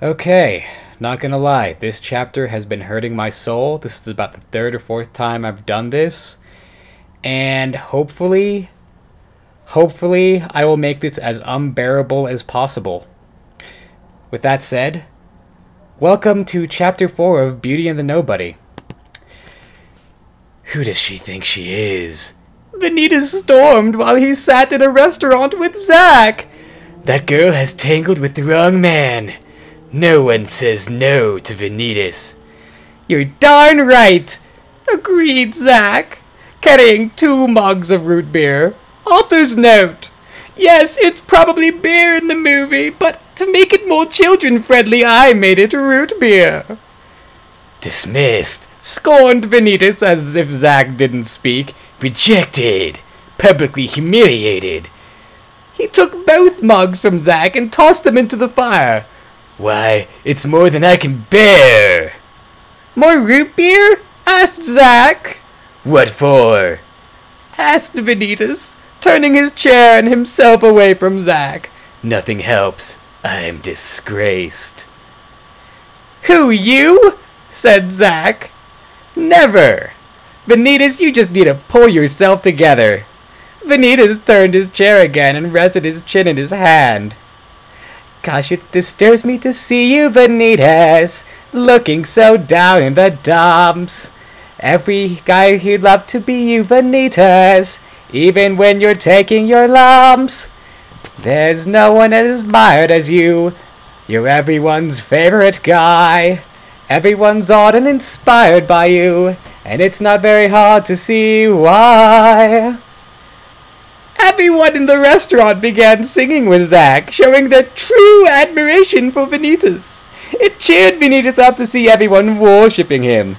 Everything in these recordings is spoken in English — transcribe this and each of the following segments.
Okay, not gonna lie, this chapter has been hurting my soul. This is about the third or fourth time I've done this. And hopefully, I will make this as unbearable as possible. With that said, welcome to chapter 4 of Beauty and the Nobody. Who does she think she is? Vanitas stormed while he sat in a restaurant with Zack. That girl has tangled with the wrong man. No one says no to Vanitas. You're darn right, agreed Zack, carrying 2 mugs of root beer. Author's note. Yes, it's probably beer in the movie, but to make it more children-friendly, I made it root beer. Dismissed, scorned Vanitas as if Zack didn't speak. Rejected, publicly humiliated. He took both mugs from Zack and tossed them into the fire. Why, it's more than I can bear. More root beer? Asked Zack. What for? Asked Vanitas, turning his chair and himself away from Zack. Nothing helps. I'm disgraced. Who, you? Said Zack. Never. Vanitas, you just need to pull yourself together. Vanitas turned his chair again and rested his chin in his hand. Gosh, it disturbs me to see you, Vanitas, looking so down in the dumps. Every guy he'd love to be you, Vanitas, even when you're taking your lumps. There's no one as admired as you. You're everyone's favorite guy. Everyone's awed and inspired by you, and it's not very hard to see why. Everyone in the restaurant began singing with Zack, showing their true admiration for Vanitas. It cheered Vanitas up to see everyone worshipping him.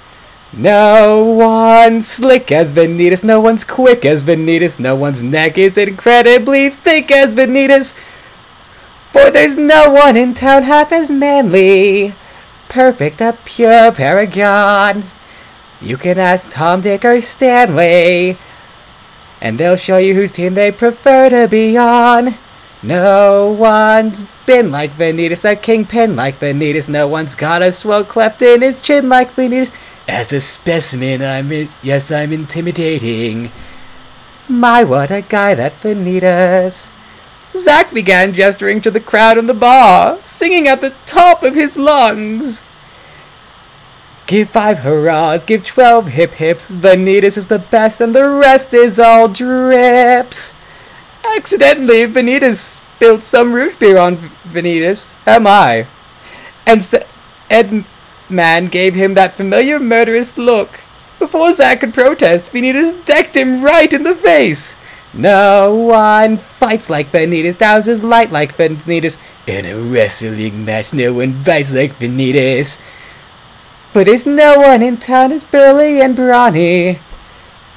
No one's slick as Vanitas, no one's quick as Vanitas, no one's neck is incredibly thick as Vanitas. For there's no one in town half as manly, perfect, a pure paragon. You can ask Tom, Dick, or Stanley, and they'll show you whose team they prefer to be on. No one's been like Vanitas, a kingpin like Vanitas. No one's got a swell cleft in his chin like Vanitas. As a specimen, I'm intimidating. My, what a guy, that Vanitas. Zack began gesturing to the crowd in the bar, singing at the top of his lungs. Give 5 hurrahs, give 12 hip hips. Vanitas is the best and the rest is all drips. Accidentally, Vanitas spilled some root beer on Vanitas. Am I? And Edman gave him that familiar murderous look. Before Zack could protest, Vanitas decked him right in the face. No one fights like Vanitas, douses light like Vanitas. In a wrestling match, no one bites like Vanitas. For there's no one in town as burly and brawny.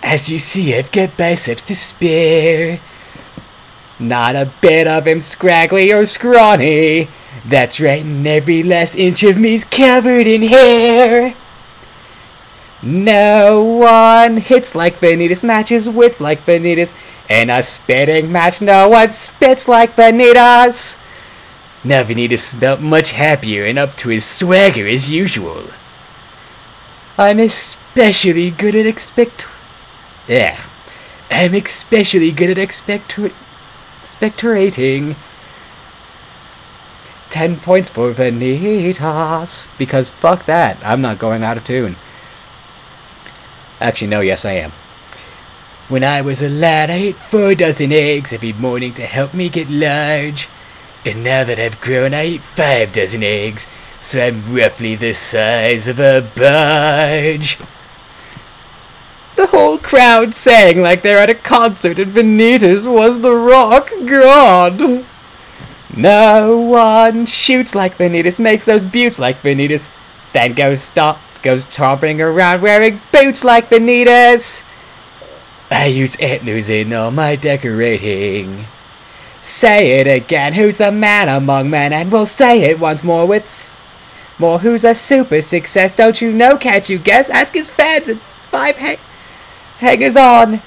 As you see, I've got biceps to spare. Not a bit of him scraggly or scrawny. That's right, and every last inch of me's covered in hair. No one hits like Vanitas, matches wits like Vanitas. In a spitting match, no one spits like Vanitas. Now Vanitas felt much happier and up to his swagger as usual. I'm especially good at expectorating. 10 points for Vanitas. Because fuck that, I'm not going out of tune. Actually, no, yes I am. When I was a lad, I ate 4 dozen eggs every morning to help me get large. And now that I've grown, I eat 5 dozen eggs. So I'm roughly the size of a barge. The whole crowd sang like they're at a concert and Vanitas was the rock god. No one shoots like Vanitas, makes those buttes like Vanitas, then goes stomping around wearing boots like Vanitas. I use antlers in all my decorating. Say it again, who's a man among men, and we'll say it once more with more. Who's a super success? Don't you know? Can't you guess? Ask his fans and 5 hangers on.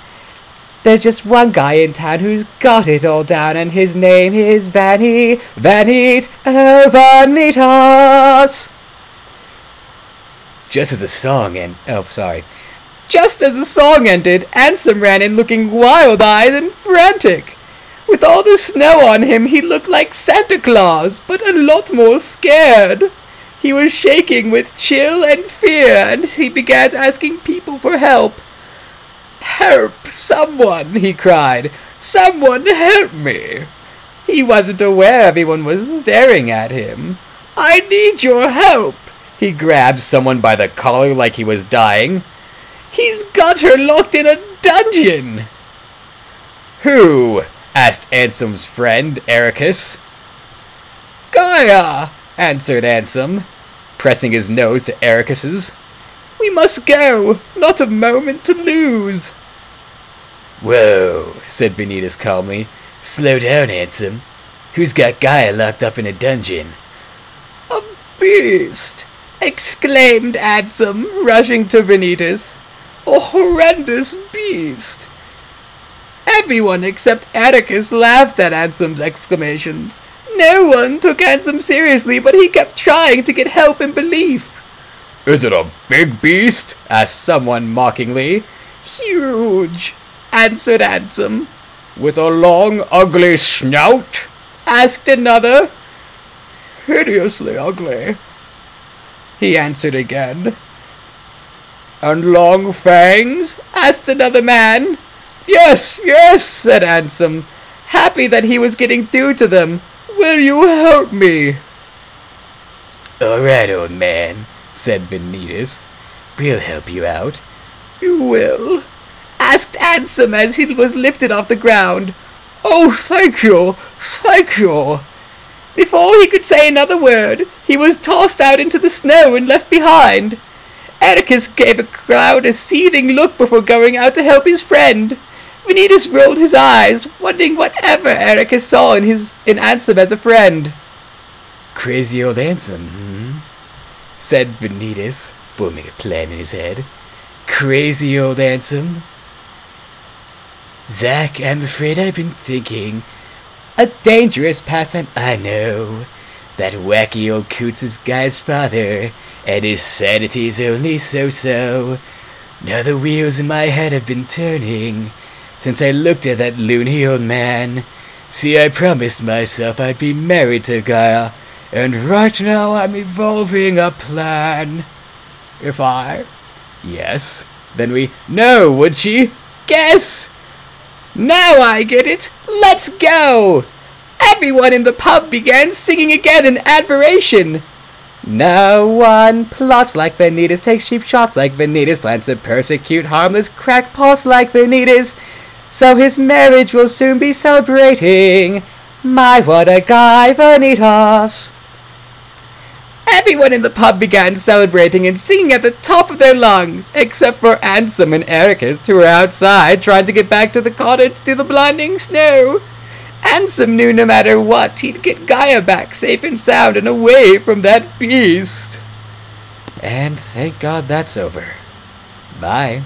There's just one guy in town who's got it all down, and his name is Vanitas. Just as the song ended, Ansem ran in looking wild-eyed and frantic. With all the snow on him, he looked like Santa Claus, but a lot more scared. He was shaking with chill and fear, and he began asking people for help. "Help! Someone!" he cried. "Someone help me!" He wasn't aware everyone was staring at him. "I need your help!" He grabbed someone by the collar like he was dying. "He's got her locked in a dungeon!" "Who?" asked Ansem's friend, Ericus. "Gaia!" answered Ansem, pressing his nose to Ericus's. "We must go! Not a moment to lose!" "Whoa," said Vanitas calmly. "Slow down, Ansem. Who's got Gaia locked up in a dungeon?" "A beast!" exclaimed Ansem, rushing to Vanitas. "A horrendous beast!" Everyone except Atticus laughed at Ansem's exclamations. No one took Ansem seriously, but he kept trying to get help and belief. "Is it a big beast?" asked someone mockingly. "Huge," answered Ansem. "With a long, ugly snout?" asked another. "Hideously ugly," he answered again. "And long fangs?" asked another man. "Yes, yes," said Ansem, happy that he was getting through to them. "Will you help me?" "All right, old man," said Vanitas. "We'll help you out." "You will?" asked Ansem as he was lifted off the ground. "Oh, thank you, thank you." Before he could say another word, he was tossed out into the snow and left behind. Atticus gave the crowd a seething look before going out to help his friend. Vanitas rolled his eyes, wondering whatever Atticus saw in Ansem as a friend. "Crazy old Ansem, said Vanitas, forming a plan in his head. "Crazy old Ansem." "Zack, I'm afraid I've been thinking. A dangerous pastime, I know. That wacky old Coots is Guy's father, and his sanity's only so-so. Now the wheels in my head have been turning since I looked at that loony old man. See, I promised myself I'd be married to Gaia, and right now I'm evolving a plan. If I... Yes. Then we... No, would she? Guess! Now I get it! Let's go! Everyone in the pub began singing again in admiration. No one plots like Vanitas, takes cheap shots like Vanitas, plans to persecute harmless crackpots like Vanitas, so his marriage will soon be celebrating. My, what a guy, Vanitas! Everyone in the pub began celebrating and singing at the top of their lungs, except for Ansem and Ericus, who were outside trying to get back to the cottage through the blinding snow. Ansem knew no matter what, he'd get Gaia back safe and sound and away from that beast. And thank God that's over. Bye.